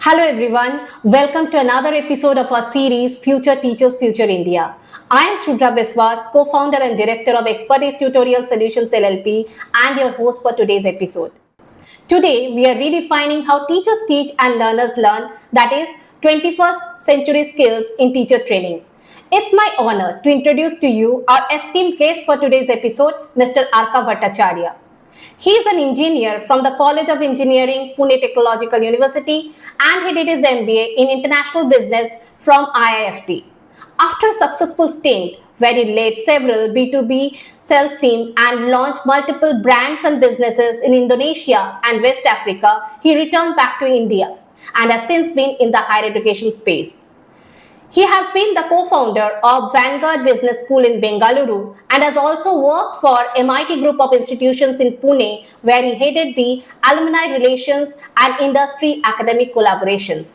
Hello everyone, welcome to another episode of our series Future Teachers, Future India. I am Shrudra Biswas, co-founder and director of Expertise Tutorial Solutions LLP and your host for today's episode. Today we are redefining how teachers teach and learners learn, that is 21st century skills in teacher training. It's my honor to introduce to you our esteemed guest for today's episode, Mr. Arka Bhattacharya. He is an engineer from the College of Engineering, Pune Technological University, and he did his MBA in International Business from IIFT. After a successful stint where he led several B2B sales teams and launched multiple brands and businesses in Indonesia and West Africa, he returned back to India and has since been in the higher education space. He has been the co-founder of Vanguard Business School in Bengaluru and has also worked for MIT Group of Institutions in Pune, where he headed the alumni relations and industry academic collaborations.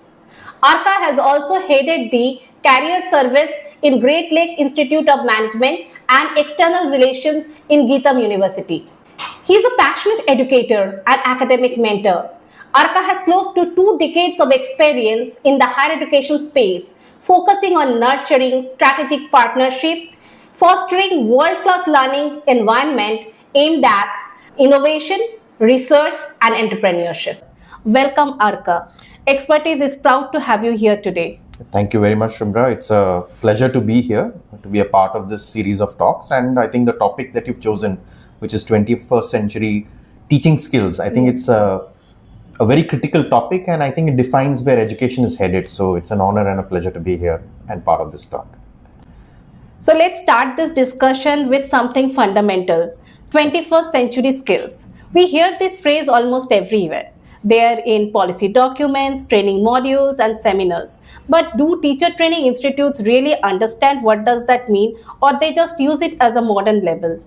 Arka has also headed the career service in Great Lake Institute of Management and external relations in Geetham University. He is a passionate educator and academic mentor. Arka has close to 2 decades of experience in the higher education space, focusing on nurturing strategic partnership, fostering world-class learning environment aimed at innovation, research, and entrepreneurship. Welcome, Arka. Expertise is proud to have you here today. Thank you very much, Shumbra. It's a pleasure to be here, to be a part of this series of talks. And I think the topic that you've chosen, which is 21st century teaching skills, I think it's a very critical topic, and I think it defines where education is headed. So it's an honor and a pleasure to be here and part of this talk. So let's start this discussion with something fundamental, 21st century skills. We hear this phrase almost everywhere. They are in policy documents, training modules, and seminars. But do teacher training institutes really understand what does that mean, or they just use it as a modern label?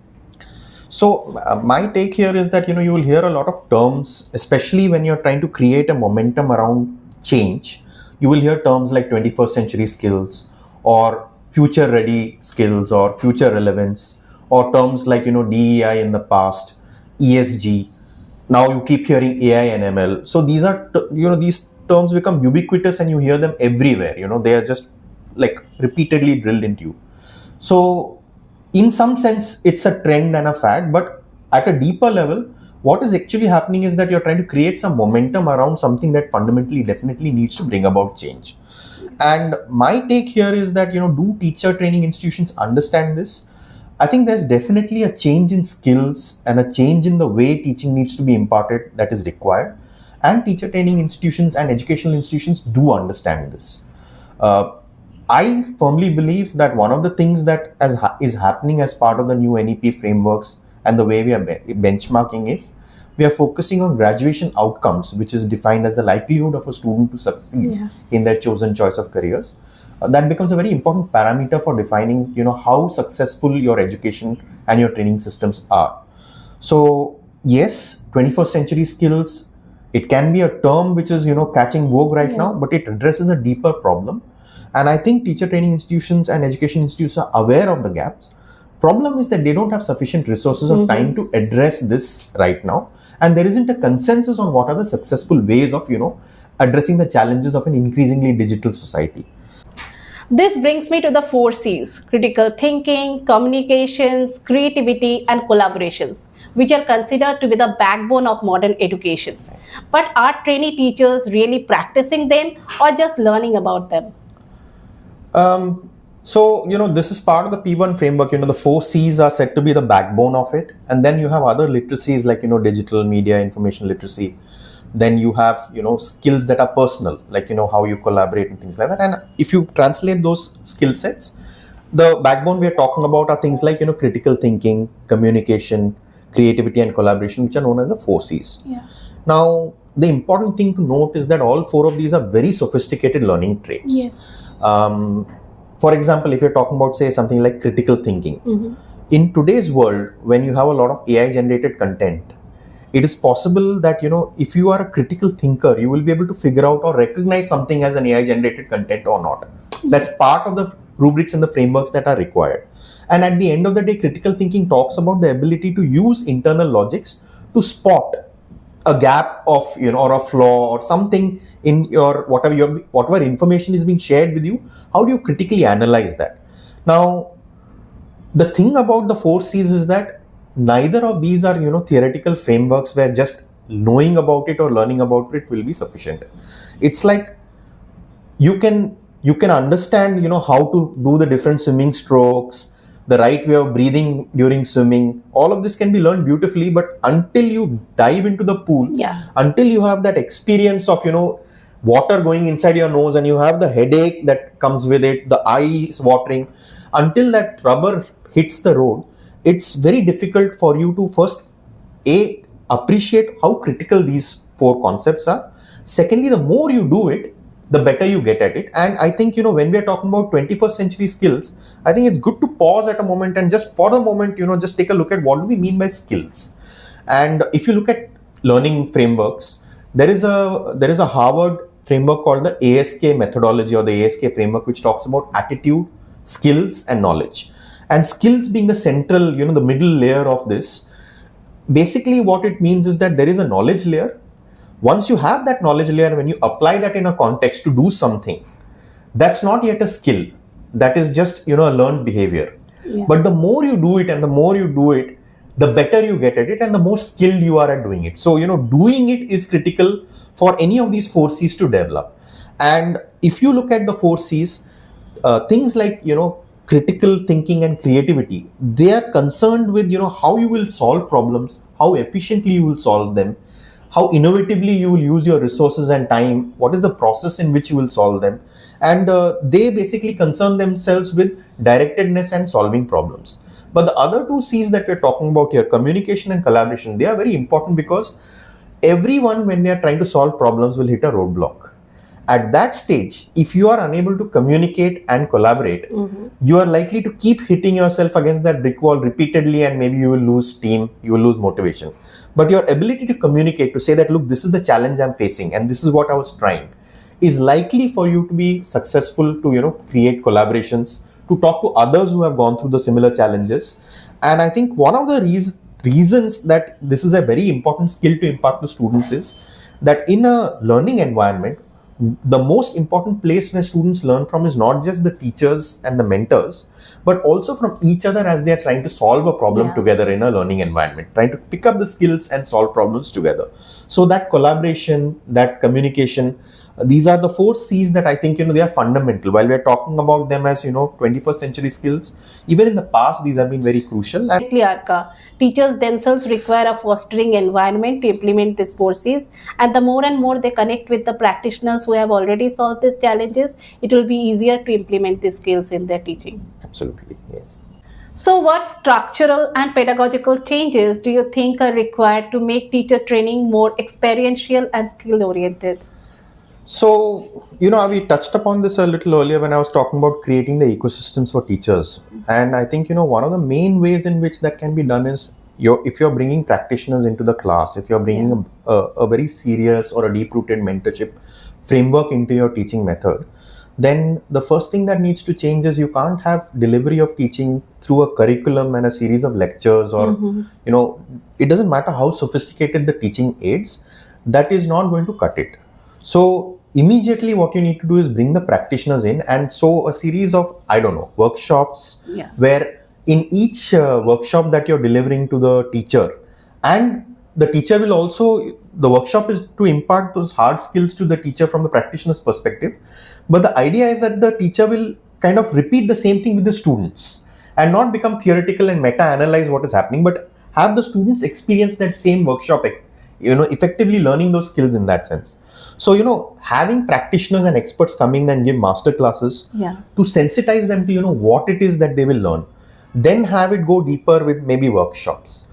So my take here is that, you will hear a lot of terms, especially when you're trying to create a momentum around change. You will hear terms like 21st century skills or future ready skills or future relevance, or terms like, DEI in the past, ESG. Now you keep hearing AI and ML. So these are, these terms become ubiquitous and you hear them everywhere. They are just like repeatedly drilled into you. So in some sense, it's a trend and a fad, but at a deeper level, what is actually happening is that you're trying to create some momentum around something that fundamentally definitely needs to bring about change. And my take here is that, do teacher training institutions understand this? I think there's definitely a change in skills and a change in the way teaching needs to be imparted that is required. And teacher training institutions and educational institutions do understand this. I firmly believe that one of the things that is happening as part of the new NEP frameworks and the way we are benchmarking is we are focusing on graduation outcomes, which is defined as the likelihood of a student to succeed in their chosen choice of careers. That becomes a very important parameter for defining, how successful your education and your training systems are. So yes, 21st century skills, it can be a term which is, catching vogue right now, but it addresses a deeper problem. And I think teacher training institutions and education institutes are aware of the gaps. Problem is that they don't have sufficient resources or time to address this right now. And there isn't a consensus on what are the successful ways of, addressing the challenges of an increasingly digital society. This brings me to the 4 C's: critical thinking, communications, creativity, and collaborations, which are considered to be the backbone of modern education. But are trainee teachers really practicing them or just learning about them? So, this is part of the P1 framework. The 4 C's are said to be the backbone of it. And then you have other literacies like, digital media, information literacy. Then you have, skills that are personal, like, how you collaborate and things like that. And if you translate those skill sets, the backbone we are talking about are things like, critical thinking, communication, creativity, and collaboration, which are known as the 4 C's. Now, the important thing to note is that all 4 of these are very sophisticated learning traits. For example, if you're talking about, say, something like critical thinking, in today's world, when you have a lot of AI generated content, it is possible that, if you are a critical thinker, you will be able to figure out or recognize something as an AI generated content or not. That's part of the rubrics and the frameworks that are required. And at the end of the day, critical thinking talks about the ability to use internal logics to spot a gap of, or a flaw or something in your whatever information is being shared with you, how do you critically analyze that? Now, the thing about the 4Cs is that neither of these are, theoretical frameworks where just knowing about it or learning about it will be sufficient. It's like you can understand, how to do the different swimming strokes, the right way of breathing during swimming. All of this can be learned beautifully, but until you dive into the pool, until you have that experience of, water going inside your nose and you have the headache that comes with it, the eyes watering, until that rubber hits the road, it's very difficult for you to first appreciate how critical these four concepts are. Secondly, the more you do it, the better you get at it. And I think, when we are talking about 21st century skills, I think it's good to pause at a moment and just for a moment, just take a look at what do we mean by skills. And if you look at learning frameworks, there is a Harvard framework called the ASK methodology or the ASK framework, which talks about attitude, skills, and knowledge. And skills being the central, the middle layer of this. Basically, what it means is that there is a knowledge layer. Once you have that knowledge layer, when you apply that in a context to do something, that's not yet a skill. That is just, a learned behavior. But the more you do it and the more you do it, the better you get at it and the more skilled you are at doing it. So, doing it is critical for any of these 4Cs to develop. And if you look at the 4Cs, things like, critical thinking and creativity, they are concerned with, how you will solve problems, how efficiently you will solve them, how innovatively you will use your resources and time, what is the process in which you will solve them. And they basically concern themselves with directedness and solving problems. But the other two C's that we're talking about here, communication and collaboration, they are very important because everyone, when they are trying to solve problems, will hit a roadblock. At that stage, if you are unable to communicate and collaborate, you are likely to keep hitting yourself against that brick wall repeatedly, and maybe you will lose steam, you will lose motivation. But your ability to communicate, to say that, look, this is the challenge I'm facing and this is what I was trying, is likely for you to be successful to, create collaborations, to talk to others who have gone through the similar challenges. And I think one of the reasons that this is a very important skill to impart to students is that in a learning environment, the most important place where students learn from is not just the teachers and the mentors, but also from each other as they are trying to solve a problem together in a learning environment, trying to pick up the skills and solve problems together. So that collaboration, that communication, these are the 4Cs that I think, they are fundamental. While we are talking about them as, 21st century skills, even in the past, these have been very crucial. Exactly, Arka. Teachers themselves require a fostering environment to implement these 4Cs. And the more and more they connect with the practitioners who have already solved these challenges, it will be easier to implement these skills in their teaching. Absolutely, yes. So what structural and pedagogical changes do you think are required to make teacher training more experiential and skill-oriented? So, we touched upon this a little earlier when I was talking about creating the ecosystems for teachers. And I think, one of the main ways in which that can be done is if you're bringing practitioners into the class, if you're bringing a very serious or a deep-rooted mentorship framework into your teaching method, then the first thing that needs to change is you can't have delivery of teaching through a curriculum and a series of lectures or, it doesn't matter how sophisticated the teaching aids, that is not going to cut it. So immediately what you need to do is bring the practitioners in and so a series of, workshops where in each workshop that you're delivering to the teacher, and the teacher will also, the workshop is to impart those hard skills to the teacher from the practitioner's perspective. But the idea is that the teacher will kind of repeat the same thing with the students and not become theoretical and meta-analyze what is happening, but have the students experience that same workshop, effectively learning those skills in that sense. So, having practitioners and experts come in and give master classes to sensitize them to, what it is that they will learn, then have it go deeper with maybe workshops.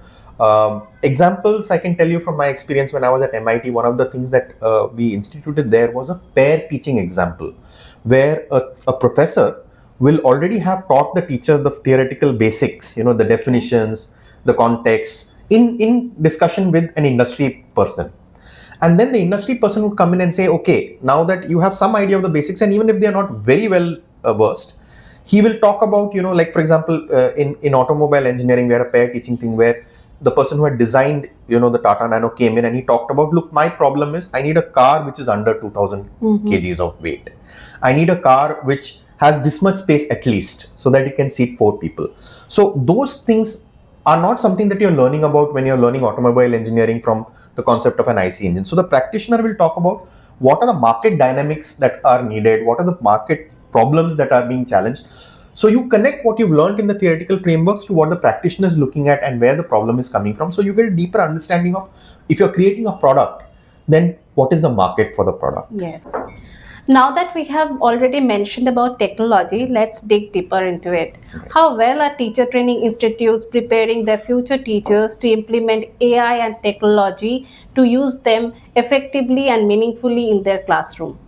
Examples I can tell you from my experience when I was at MIT, one of the things that we instituted there was a pair teaching example, where a professor will already have taught the teacher the theoretical basics, the definitions, the context, in discussion with an industry person. And then the industry person would come in and say, okay, now that you have some idea of the basics, and even if they are not very well versed, he will talk about, like for example, in automobile engineering, we had a pair teaching thing where the person who had designed, the Tata Nano came in and he talked about, look, my problem is I need a car which is under 2000 kgs of weight. I need a car which has this much space at least so that it can seat 4 people. So those things are not something that you're learning about when you're learning automobile engineering from the concept of an IC engine. So the practitioner will talk about what are the market dynamics that are needed, what are the market problems that are being challenged. So you connect what you've learned in the theoretical frameworks to what the practitioner is looking at and where the problem is coming from. So you get a deeper understanding of, if you're creating a product, then what is the market for the product. Yes. Now that we have already mentioned about technology, let's dig deeper into it. Okay. How well are teacher training institutes preparing their future teachers to implement AI and technology to use them effectively and meaningfully in their classroom?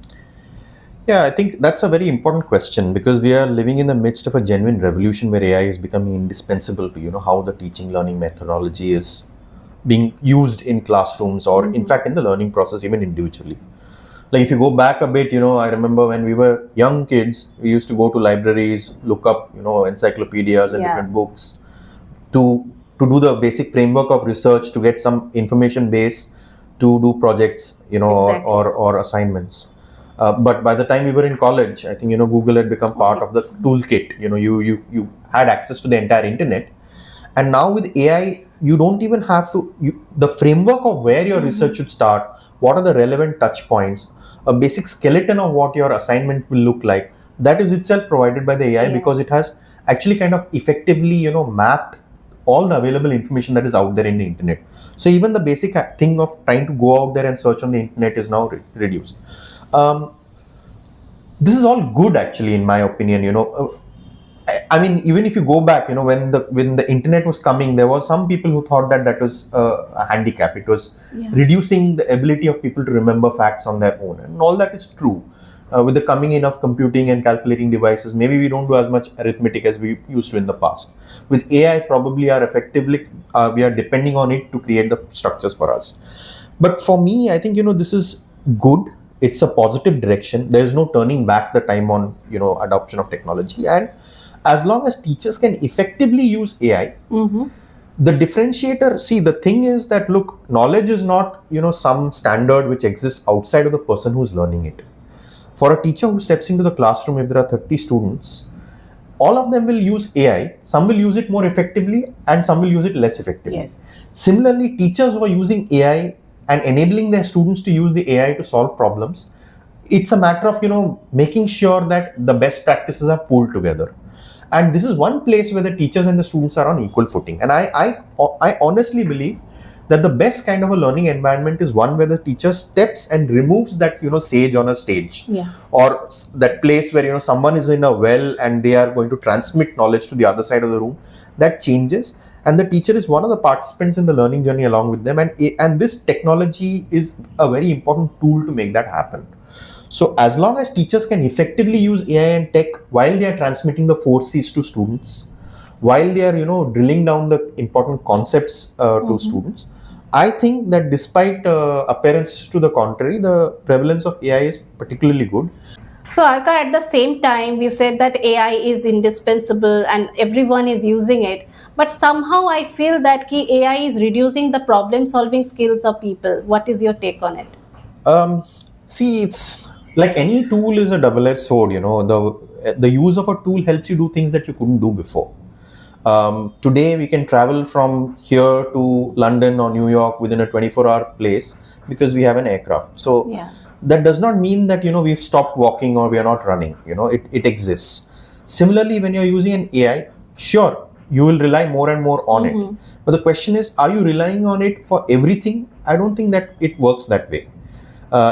Yeah, I think that's a very important question, because we are living in the midst of a genuine revolution where AI is becoming indispensable to, how the teaching learning methodology is being used in classrooms or in fact in the learning process, even individually. Like if you go back a bit, I remember when we were young kids, we used to go to libraries, look up, encyclopedias and different books to do the basic framework of research, to get some information base to do projects, Exactly. or assignments. But by the time we were in college, I think, Google had become part of the toolkit. You had access to the entire internet. And now with AI, you don't even have to, the framework of where your research should start, what are the relevant touch points, a basic skeleton of what your assignment will look like, that is itself provided by the AI, because it has actually kind of effectively, mapped all the available information that is out there in the internet. So even the basic thing of trying to go out there and search on the internet is now reduced. This is all good, actually, in my opinion. I mean, even if you go back, when the internet was coming, there was some people who thought that was a handicap. It was reducing the ability of people to remember facts on their own, and all that is true. With the coming in of computing and calculating devices, maybe we don't do as much arithmetic as we used to in the past. With AI, probably we are depending on it to create the structures for us. But for me, I think, this is good. It's a positive direction. There is no turning back the time on, adoption of technology. And as long as teachers can effectively use AI, the differentiator, see, the thing is that, look, knowledge is not, some standard which exists outside of the person who's learning it. For a teacher who steps into the classroom, if there are 30 students, all of them will use AI. Some will use it more effectively and some will use it less effectively. Yes. Similarly, teachers who are using AI and enabling their students to use the AI to solve problems, it's a matter of, making sure that the best practices are pulled together. And this is one place where the teachers and the students are on equal footing. And I honestly believe that the best kind of a learning environment is one where the teacher steps and removes that, sage on a stage, or that place where, someone is in a well and they are going to transmit knowledge to the other side of the room. That changes, and the teacher is one of the participants in the learning journey along with them. And this technology is a very important tool to make that happen. So as long as teachers can effectively use AI and tech while they are transmitting the 4 C's to students, while they are, drilling down the important concepts to students, I think that despite appearances to the contrary, the prevalence of AI is particularly good. So Arka, at the same time, we've said that AI is indispensable and everyone is using it. But somehow I feel that AI is reducing the problem-solving skills of people. What is your take on it? See, it's like any tool is a double-edged sword. The use of a tool helps you do things that you couldn't do before. Today we can travel from here to London or New York within a 24-hour place because we have an aircraft. So that does not mean that we've stopped walking or we are not running. It exists. Similarly, when you're using an AI, sure, you will rely more and more on it. But the question is, are you relying on it for everything? I don't think that it works that way.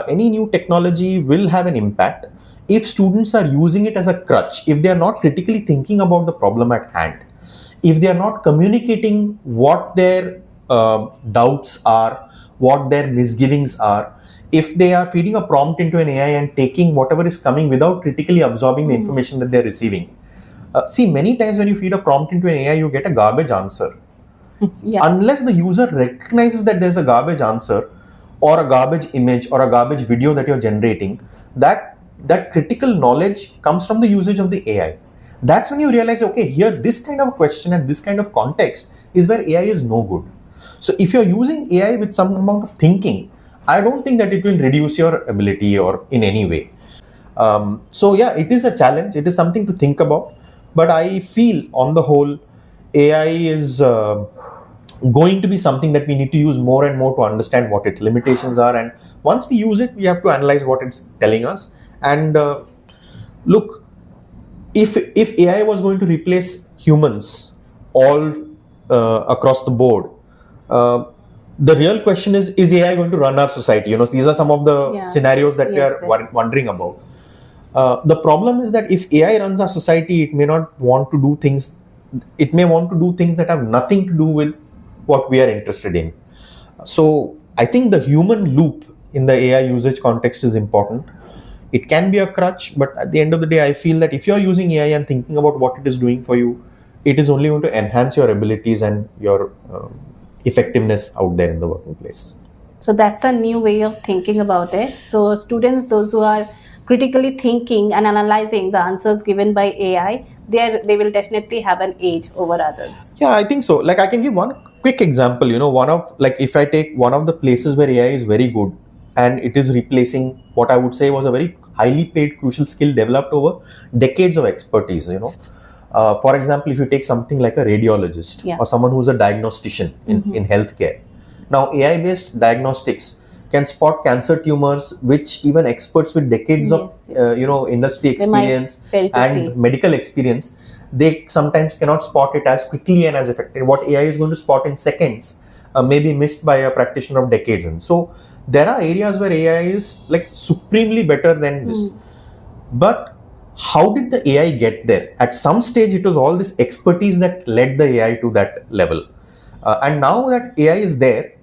Any new technology will have an impact if students are using it as a crutch, if they are not critically thinking about the problem at hand, if they are not communicating what their doubts are, what their misgivings are, if they are feeding a prompt into an AI and taking whatever is coming without critically absorbing the information that they're receiving. See, many times when you feed a prompt into an AI, you get a garbage answer. Unless the user recognizes that there's a garbage answer or a garbage image or a garbage video that you're generating, that critical knowledge comes from the usage of the AI. That's when you realize, okay, here this kind of question and this kind of context is where AI is no good. So if you're using AI with some amount of thinking, I don't think that it will reduce your ability or in any way. So yeah, it is a challenge. It is something to think about. But I feel on the whole, AI is going to be something that we need to use more and more to understand what its limitations are. And once we use it, we have to analyze what it's telling us. And look, if AI was going to replace humans all across the board, the real question is AI going to run our society? You know, these are some of the scenarios that we are wondering about. The problem is that if AI runs our society, it may not want to do things. It may want to do things that have nothing to do with what we are interested in. So I think the human loop in the AI usage context is important. It can be a crutch, but at the end of the day, I feel that if you're using AI and thinking about what it is doing for you, it is only going to enhance your abilities and your effectiveness out there in the working place. So that's a new way of thinking about it. So students, those who are critically thinking and analyzing the answers given by AI, they will definitely have an edge over others. Yeah, I think so. Like I can give one quick example. You know, one of like if I take one of the places where AI is very good and it is replacing what I would say was a very highly paid crucial skill developed over decades of expertise. You know, for example, if you take something like a radiologist or someone who's a diagnostician in healthcare. Now, AI-based diagnostics can spot cancer tumors, which even experts with decades of industry experience and medical experience, they sometimes cannot spot it as quickly and as effectively. What AI is going to spot in seconds may be missed by a practitioner of decades. And so there are areas where AI is like supremely better than this. But how did the AI get there? At some stage, it was all this expertise that led the AI to that level. And now that AI is there,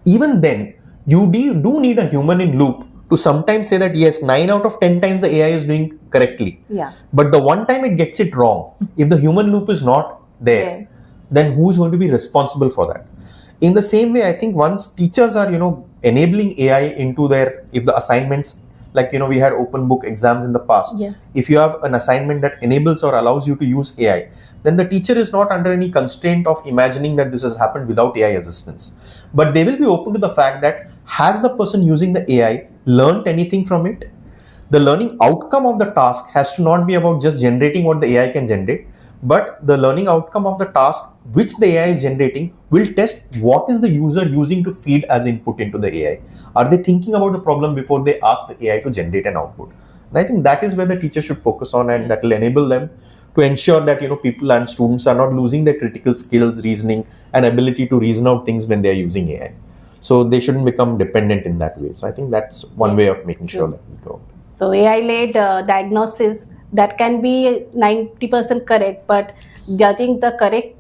even then, you do need a human in loop to sometimes say that yes, 9 out of 10 times the AI is doing correctly. Yeah. But the one time it gets it wrong, if the human loop is not there, then who's going to be responsible for that? In the same way, I think once teachers are, enabling AI into if the assignments, like, we had open book exams in the past. Yeah. If you have an assignment that enables or allows you to use AI, then the teacher is not under any constraint of imagining that this has happened without AI assistance. But they will be open to the fact that has the person using the AI learned anything from it? The learning outcome of the task has to not be about just generating what the AI can generate, but the learning outcome of the task which the AI is generating will test what is the user using to feed as input into the AI. Are they thinking about the problem before they ask the AI to generate an output? And I think that is where the teacher should focus on, and that will enable them to ensure that people and students are not losing their critical skills, reasoning, and ability to reason out things when they are using AI. So they shouldn't become dependent in that way. So I think that's one way of making sure that we grow. So AI-led diagnosis, that can be 90% correct, but judging the correct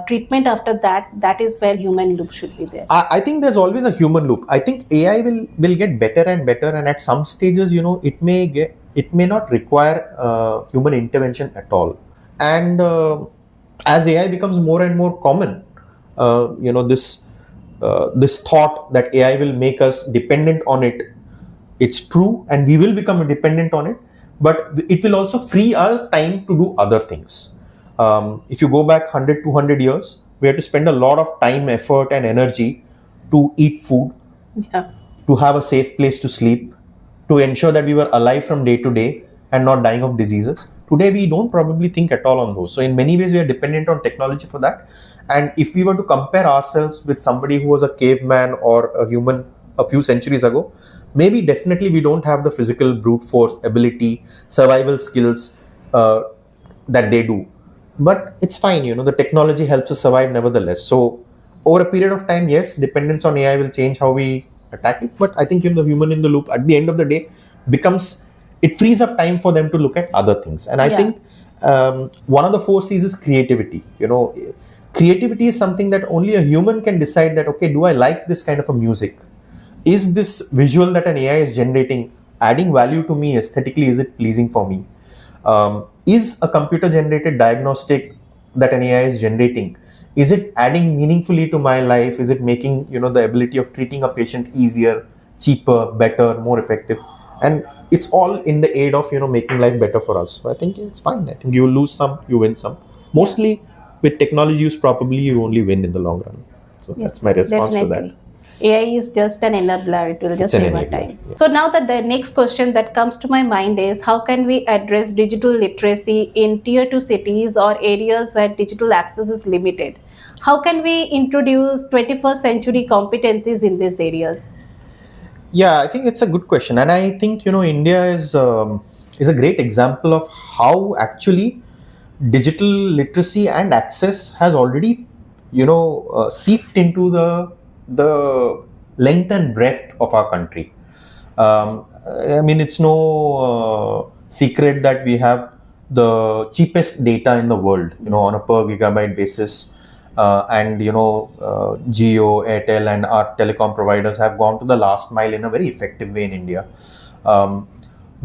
treatment after that, that is where human loop should be there. I think there's always a human loop. I think AI will get better and better, and at some stages, it may not require human intervention at all. And as AI becomes more and more common, this thought that AI will make us dependent on it, it's true, and we will become dependent on it, but it will also free our time to do other things. If you go back 100, 200 years, we had to spend a lot of time, effort, and energy to eat food, to have a safe place to sleep, to ensure that we were alive from day to day and not dying of diseases. Today, we don't probably think at all on those. So in many ways, we are dependent on technology for that. And if we were to compare ourselves with somebody who was a caveman or a human a few centuries ago, maybe definitely we don't have the physical brute force ability, survival skills that they do. But it's fine, the technology helps us survive nevertheless. So over a period of time, yes, dependence on AI will change how we attack it. But I think the human in the loop at the end of the day it frees up time for them to look at other things. And I think one of the 4 C's is creativity. Creativity is something that only a human can decide that, okay, do I like this kind of a music? Is this visual that an AI is generating adding value to me aesthetically? Is it pleasing for me? Is a computer generated diagnostic that an AI is generating, is it adding meaningfully to my life? Is it making, the ability of treating a patient easier, cheaper, better, more effective? And it's all in the aid of, making life better for us. So I think it's fine. I think you lose some, you win some. Mostly with technology used properly, you only win in the long run. So Yes, that's my response to that. definitely. AI is just an enabler, it will just It's an save our enabler, time. yeah. So now that the next question that comes to my mind is how can we address digital literacy in tier 2 cities or areas where digital access is limited? How can we introduce 21st century competencies in these areas? Yeah, I think it's a good question, and I think India is a great example of how actually digital literacy and access has already seeped into the length and breadth of our country. I mean, it's no secret that we have the cheapest data in the world, on a per gigabyte basis. And Jio, Airtel, and our telecom providers have gone to the last mile in a very effective way in India. Um,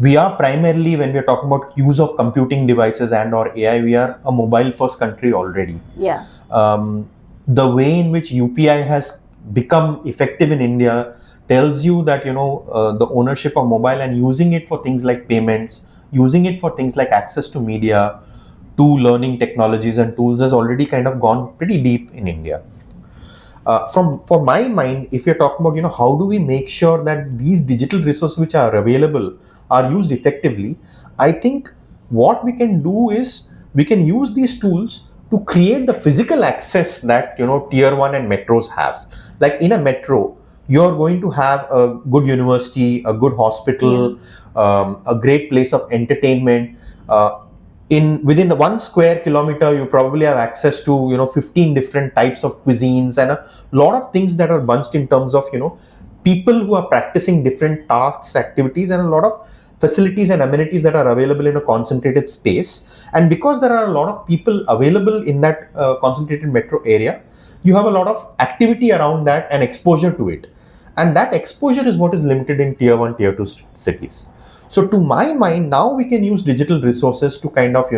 we are primarily, when we are talking about use of computing devices and or AI, we are a mobile first country already. Yeah. The way in which UPI has become effective in India tells you that the ownership of mobile and using it for things like payments, using it for things like access to media, to learning technologies and tools has already kind of gone pretty deep in India. From for my mind, if you're talking about how do we make sure that these digital resources which are available are used effectively, I think what we can do is we can use these tools to create the physical access that tier 1 and metros have. Like in a metro, you're going to have a good university, a good hospital, a great place of entertainment. In within the 1 square kilometer, you probably have access to 15 different types of cuisines and a lot of things that are bunched in terms of people who are practicing different tasks, activities, and a lot of facilities and amenities that are available in a concentrated space. And because there are a lot of people available in that concentrated metro area, you have a lot of activity around that and exposure to it, and that exposure is what is limited in tier 1, tier 2 cities. So to my mind, now we can use digital resources to kind of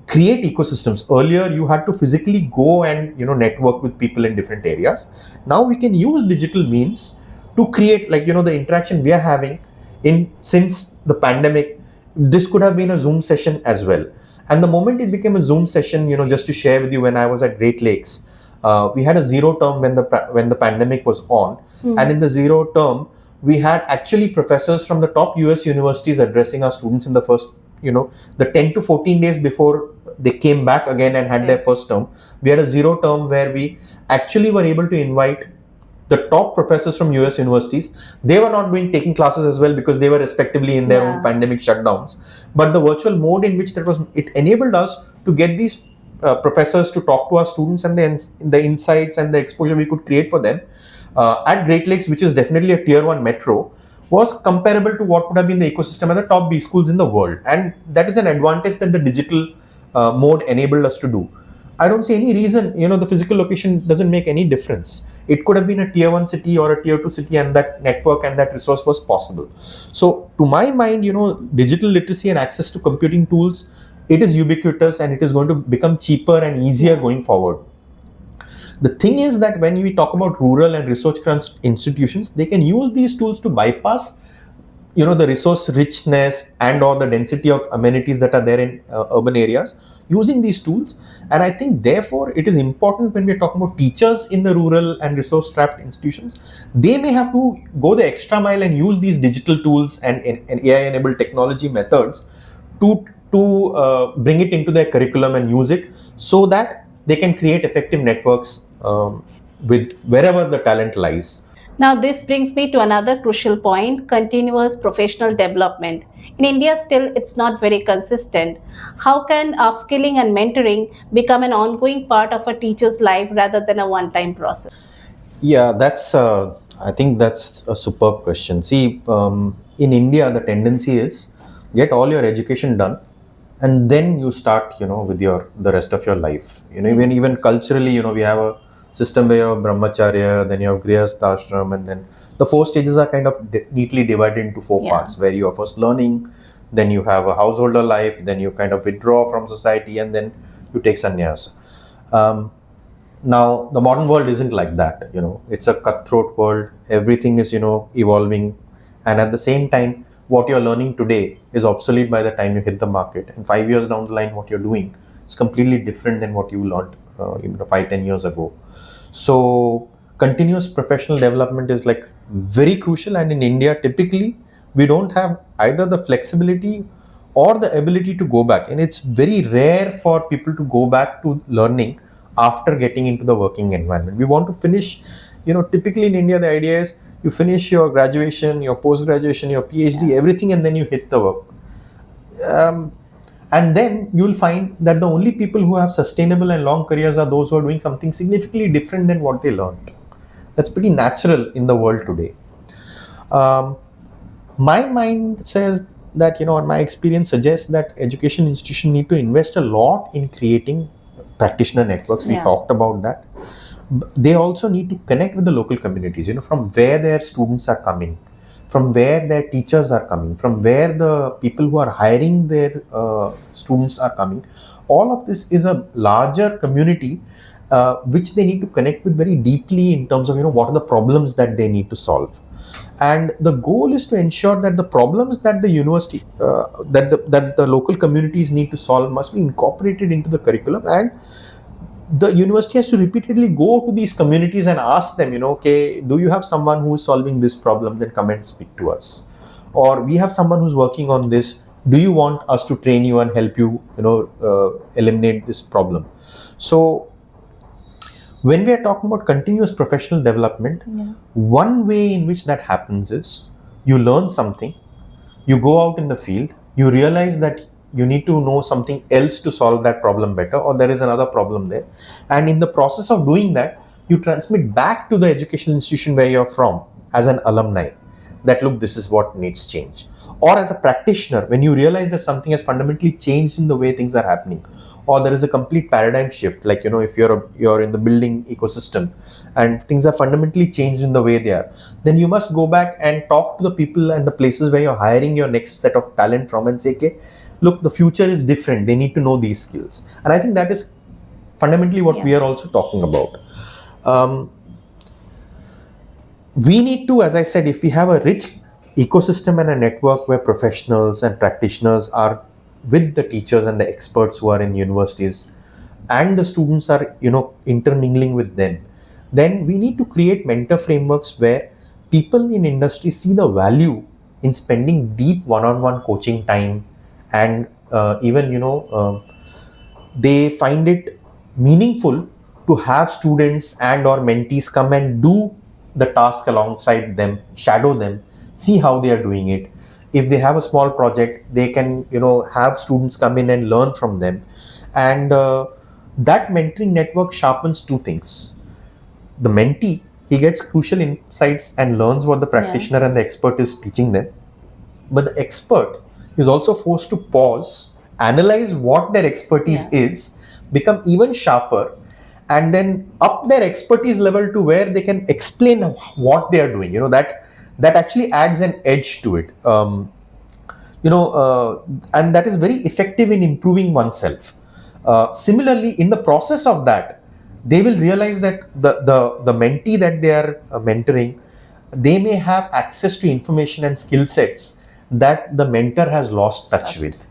create ecosystems. Earlier you had to physically go and network with people in different areas. Now we can use digital means to create, like the interaction we are having in since the pandemic. This could have been a Zoom session as well, and the moment it became a Zoom session, just to share with you, when I was at Great Lakes, we had a zero term when the pandemic was on. And in the zero term, we had actually professors from the top US universities addressing our students in the first, the 10 to 14 days before they came back again and had their first term. We had a zero term where we actually were able to invite the top professors from US universities. They were not taking classes as well because they were respectively in their own pandemic shutdowns. But the virtual mode in which it enabled us to get these professors to talk to our students, and the insights and the exposure we could create for them at Great Lakes, which is definitely a tier 1 metro, was comparable to what would have been the ecosystem at the top B schools in the world. And that is an advantage that the digital mode enabled us to do. I don't see any reason, the physical location doesn't make any difference. It could have been a tier 1 city or a tier 2 city, and that network and that resource was possible. So to my mind, digital literacy and access to computing tools, it is ubiquitous and it is going to become cheaper and easier going forward. The thing is that when we talk about rural and resource crunch institutions, they can use these tools to bypass the resource richness and or the density of amenities that are there in urban areas using these tools. And I think therefore it is important when we're talking about teachers in the rural and resource strapped institutions, they may have to go the extra mile and use these digital tools and AI enabled technology methods to bring it into their curriculum and use it so that they can create effective networks with wherever the talent lies. Now, this brings me to another crucial point: continuous professional development. In India, still, it's not very consistent. How can upskilling and mentoring become an ongoing part of a teacher's life rather than a one time process? Yeah, I think that's a superb question. See, in India, the tendency is get all your education done and then you start, with the rest of your life. Even culturally, we have a system where you have brahmacharya, then you have grihastha ashram, and then the 4 stages are kind of neatly divided into 4 parts, where you are first learning, then you have a householder life, then you kind of withdraw from society, and then you take sannyas. Now the modern world isn't like that. It's a cutthroat world. Everything is evolving, and at the same time, what you're learning today is obsolete by the time you hit the market, and 5 years down the line what you're doing is completely different than what you learned 5-10 years ago. So continuous professional development is like very crucial. And in India, typically, we don't have either the flexibility or the ability to go back. And it's very rare for people to go back to learning after getting into the working environment. We want to finish, typically in India, the idea is you finish your graduation, your post graduation, your PhD, everything, and then you hit the work. And then you'll find that the only people who have sustainable and long careers are those who are doing something significantly different than what they learned. That's pretty natural in the world today. My mind says that, or my experience suggests that education institutions need to invest a lot in creating practitioner networks. We talked about that. They also need to connect with the local communities, from where their students are coming, from where their teachers are coming, from where the people who are hiring their students are coming. All of this is a larger community which they need to connect with very deeply in terms of what are the problems that they need to solve. And the goal is to ensure that the problems that the university, that the local communities need to solve must be incorporated into the curriculum, and the university has to repeatedly go to these communities and ask them, okay, do you have someone who is solving this problem? Then come and speak to us. Or we have someone who's working on this. Do you want us to train you and help you, eliminate this problem? So when we are talking about continuous professional development, one way in which that happens is you learn something, you go out in the field, you realize that you need to know something else to solve that problem better, or there is another problem there. And in the process of doing that, you transmit back to the educational institution where you're from as an alumni that, look, this is what needs change. Or as a practitioner, when you realize that something has fundamentally changed in the way things are happening, or there is a complete paradigm shift, like, if you're in the building ecosystem and things are fundamentally changed in the way they are, then you must go back and talk to the people and the places where you're hiring your next set of talent from and say, okay, look, the future is different. They need to know these skills. And I think that is fundamentally what we are also talking about. We need to, as I said, if we have a rich ecosystem and a network where professionals and practitioners are with the teachers and the experts who are in universities, and the students are, intermingling with them, then we need to create mentor frameworks where people in industry see the value in spending deep one-on-one coaching time, and even they find it meaningful to have students and or mentees come and do the task alongside them, shadow them, see how they are doing it. If they have a small project, they can have students come in and learn from them. And that mentoring network sharpens two things. The mentee, he gets crucial insights and learns what the practitioner and the expert is teaching them. But the expert is also forced to pause, analyze what their expertise is, become even sharper, and then up their expertise level to where they can explain what they are doing. That actually adds an edge to it. And that is very effective in improving oneself. Similarly, in the process of that, they will realize that the mentee that they are mentoring, they may have access to information and skill sets that the mentor has lost touch with.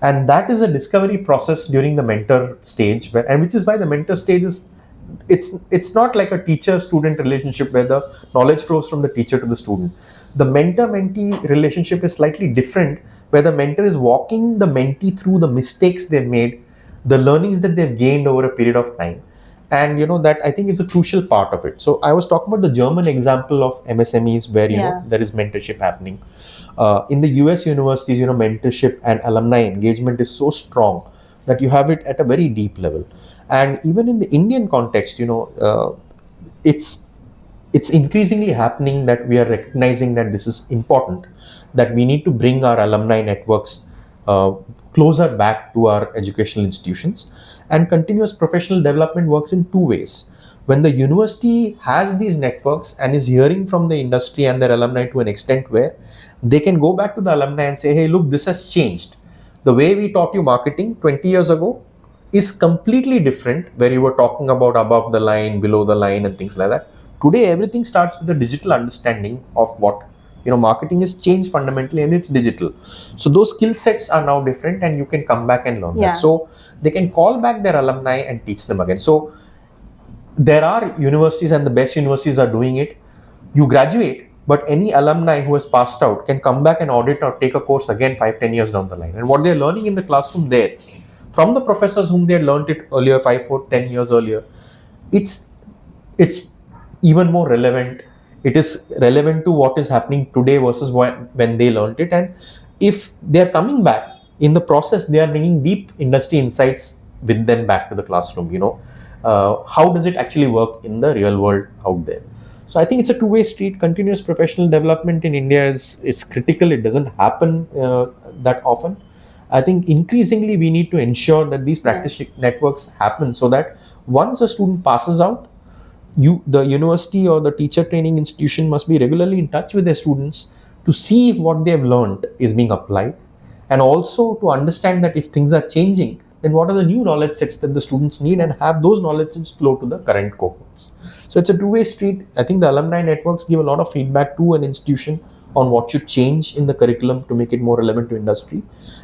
And that is a discovery process during the mentor stage, which is why the mentor stage is, it's not like a teacher-student relationship where the knowledge flows from the teacher to the student. The mentor-mentee relationship is slightly different, where the mentor is walking the mentee through the mistakes they've made, the learnings that they've gained over a period of time. And that I think is a crucial part of it. So I was talking about the German example of MSMEs where there is mentorship happening. In the US universities, mentorship and alumni engagement is so strong that you have it at a very deep level. And even in the Indian context, it's increasingly happening that we are recognizing that this is important, that we need to bring our alumni networks closer back to our educational institutions. And continuous professional development works in two ways. When the university has these networks and is hearing from the industry and their alumni to an extent where they can go back to the alumni and say, hey, look, this has changed. The way we taught you marketing 20 years ago is completely different, where you were talking about above the line, below the line and things like that. Today, everything starts with a digital understanding of what, marketing has changed fundamentally and it's digital. So those skill sets are now different and you can come back and learn that. So they can call back their alumni and teach them again. So there are universities, and the best universities are doing it. You graduate, but any alumni who has passed out can come back and audit or take a course again 5-10 years down the line. And what they're learning in the classroom there, from the professors whom they had learned it earlier, 5, 4, 10 years earlier, it's it's even more relevant. It is relevant to what is happening today versus when they learned it. And if they are coming back in the process, they are bringing deep industry insights with them back to the classroom. How does it actually work in the real world out there? So I think it's a two-way street. Continuous professional development in India is critical. It doesn't happen that often. I think increasingly we need to ensure that these practice networks happen, so that once a student passes out, the university or the teacher training institution must be regularly in touch with their students to see if what they have learned is being applied, and also to understand that if things are changing, then what are the new knowledge sets that the students need, and have those knowledge sets flow to the current cohorts. So it's a two-way street. I think the alumni networks give a lot of feedback to an institution on what should change in the curriculum to make it more relevant to industry.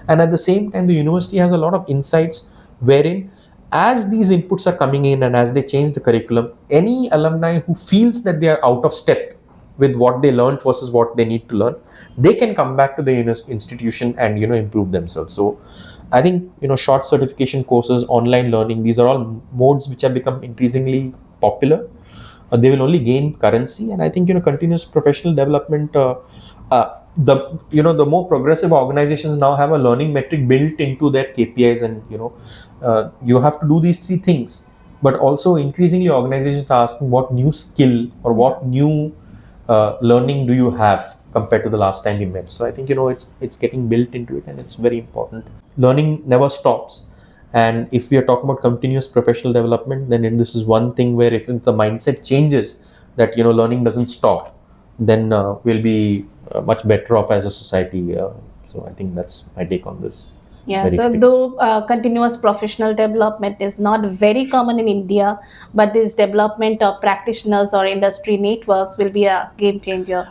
And at the same time, the university has a lot of insights wherein, as these inputs are coming in and as they change the curriculum, any alumni who feels that they are out of step with what they learned versus what they need to learn, they can come back to the institution and improve themselves. So I think short certification courses, online learning, these are all modes which have become increasingly popular. They will only gain currency, and I think continuous professional development. The more progressive organizations now have a learning metric built into their KPIs, and you have to do these three things. But also increasingly organizations are asking what new skill or what new learning do you have compared to the last time we met. So I think it's getting built into it, and it's very important. Learning never stops. And if we are talking about continuous professional development, then this is one thing where if the mindset changes that learning doesn't stop, then we'll be much better off as a society. So I think that's my take on this. Yeah, so though continuous professional development is not very common in India, but this development of practitioners or industry networks will be a game changer.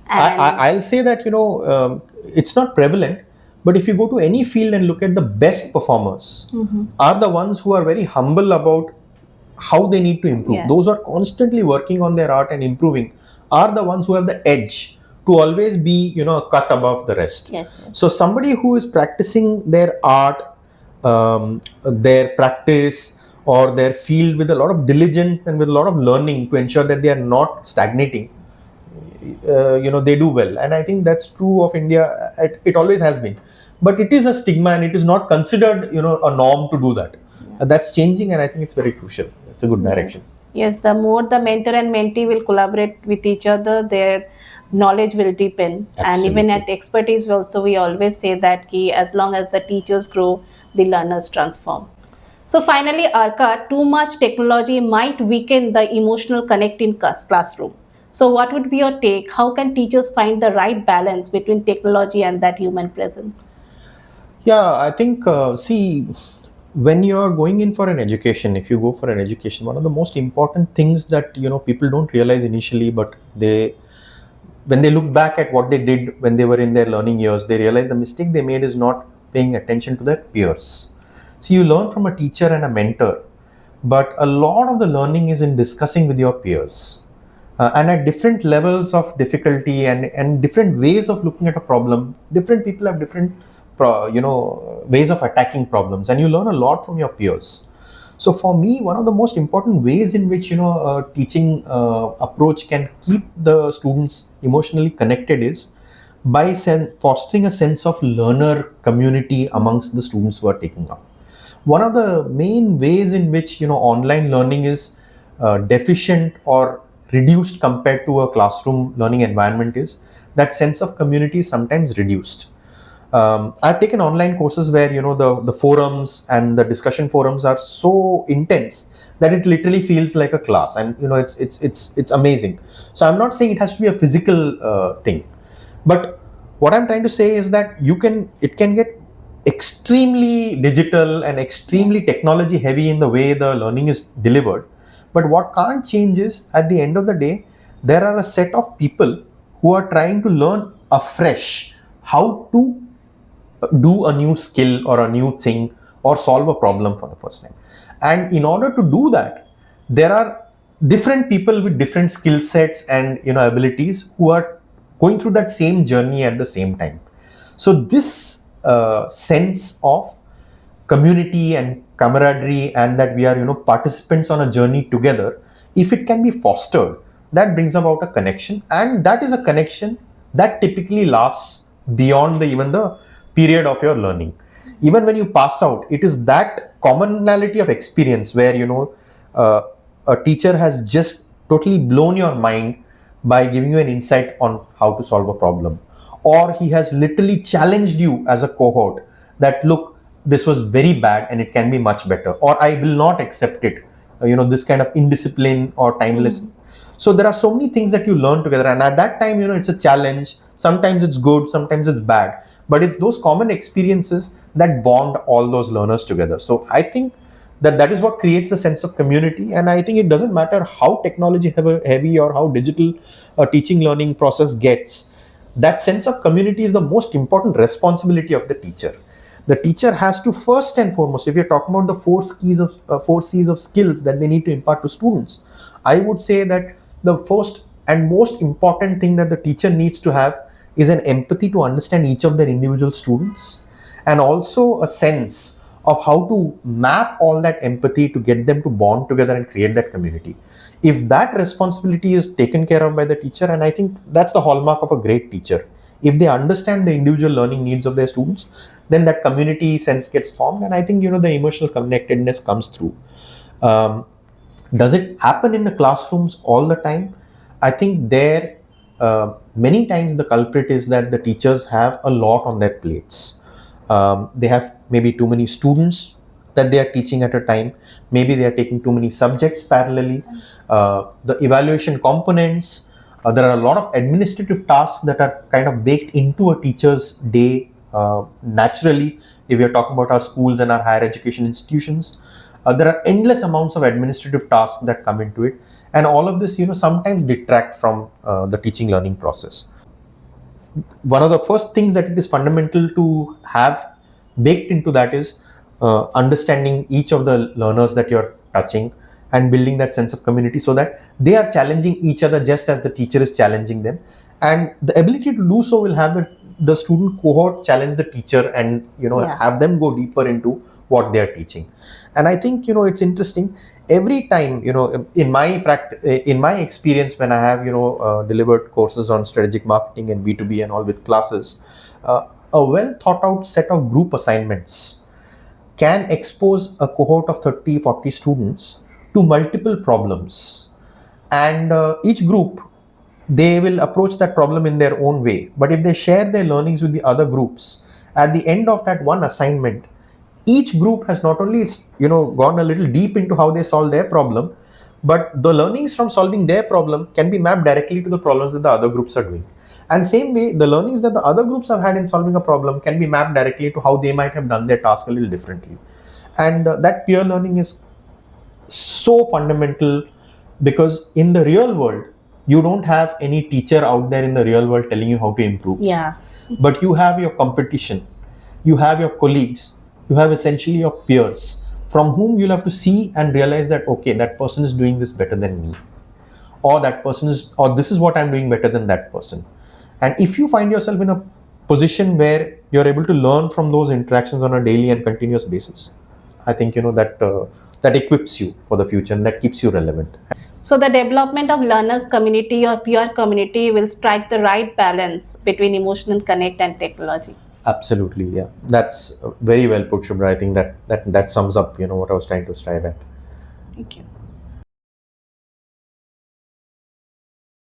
I'll say that it's not prevalent, but if you go to any field and look at the best performers, are the ones who are very humble about how they need to improve. Yeah. Those who are constantly working on their art and improving are the ones who have the edge to always be a cut above the rest. Yes. So somebody who is practicing their art, their practice or their field with a lot of diligence and with a lot of learning to ensure that they are not stagnating, they do well. And I think that's true of India. It always has been, but it is a stigma and it is not considered a norm to do that. That's changing, and I think it's very crucial. It's a good direction. Yes, the more the mentor and mentee will collaborate with each other, their knowledge will deepen. Absolutely. And even at expertise also, we always say that as long as the teachers grow, the learners transform. So finally, Arka, too much technology might weaken the emotional connect in classroom. So what would be your take? How can teachers find the right balance between technology and that human presence? Yeah, I think, when you're going in for an education, if you go for an education, one of the most important things that people don't realize initially, but when they look back at what they did when they were in their learning years, they realize the mistake they made is not paying attention to their peers. So you learn from a teacher and a mentor, but a lot of the learning is in discussing with your peers. And at different levels of difficulty and different ways of looking at a problem, different people have different ways of attacking problems, and you learn a lot from your peers. So for me, one of the most important ways in which a teaching approach can keep the students emotionally connected is by fostering a sense of learner community amongst the students who are taking up. One of the main ways in which online learning is deficient or reduced compared to a classroom learning environment is that sense of community is sometimes reduced. I've taken online courses where the forums and the discussion forums are so intense that it literally feels like a class, and it's amazing. So I'm not saying it has to be a physical thing, but what I'm trying to say is that it can get extremely digital and extremely technology heavy in the way the learning is delivered. But what can't change is, at the end of the day, there are a set of people who are trying to learn afresh how to do a new skill or a new thing or solve a problem for the first time. And in order to do that, there are different people with different skill sets and abilities who are going through that same journey at the same time. So this sense of community and camaraderie, and that we are participants on a journey together, if it can be fostered, that brings about a connection, and that is a connection that typically lasts beyond even the period of your learning. Even when you pass out, it is that commonality of experience where uh, a teacher has just totally blown your mind by giving you an insight on how to solve a problem, or he has literally challenged you as a cohort that, look, this was very bad and it can be much better, or I will not accept it, this kind of indiscipline or timeless. So there are so many things that you learn together, and at that time it's a challenge. Sometimes it's good, sometimes it's bad, but it's those common experiences that bond all those learners together. So I think that is what creates the sense of community, and I think it doesn't matter how technology heavy or how digital a teaching learning process gets. That sense of community is the most important responsibility of the teacher. The teacher has to, first and foremost, if you're talking about the four C's of skills that they need to impart to students, I would say that the first and most important thing that the teacher needs to have is an empathy to understand each of their individual students, and also a sense of how to map all that empathy to get them to bond together and create that community. If that responsibility is taken care of by the teacher, and I think that's the hallmark of a great teacher, if they understand the individual learning needs of their students, then that community sense gets formed, and I think the emotional connectedness comes through. Does it happen in the classrooms all the time? I think there many times the culprit is that the teachers have a lot on their plates. They have maybe too many students that they are teaching at a time. Maybe they are taking too many subjects parallelly. The evaluation components, there are a lot of administrative tasks that are kind of baked into a teacher's day naturally. If we are talking about our schools and our higher education institutions, there are endless amounts of administrative tasks that come into it, and all of this sometimes detract from the teaching learning process. One of the first things that it is fundamental to have baked into that is understanding each of the learners that you're touching and building that sense of community, so that they are challenging each other just as the teacher is challenging them, and the ability to do so will have the student cohort challenge the teacher and have them go deeper into what they are teaching. And I think it's interesting, every time in my experience, when I have delivered courses on strategic marketing and B2B and all with classes, a well thought out set of group assignments can expose a cohort of 30-40 students to multiple problems, and each group, they will approach that problem in their own way. But if they share their learnings with the other groups, at the end of that one assignment, each group has not only gone a little deep into how they solve their problem, but the learnings from solving their problem can be mapped directly to the problems that the other groups are doing. And same way, the learnings that the other groups have had in solving a problem can be mapped directly to how they might have done their task a little differently. And that peer learning is so fundamental, because in the real world, you don't have any teacher out there in the real world telling you how to improve. Yeah. But you have your competition, you have your colleagues, you have essentially your peers, from whom you'll have to see and realize that, okay, that person is doing this better than me, or this is what I'm doing better than that person. And if you find yourself in a position where you're able to learn from those interactions on a daily and continuous basis, I think that equips you for the future, and that keeps you relevant. So the development of learners community or peer community will strike the right balance between emotional connect and technology. Absolutely, yeah. That's very well put, Shubhra. I think that sums up what I was trying to strive at. Thank you.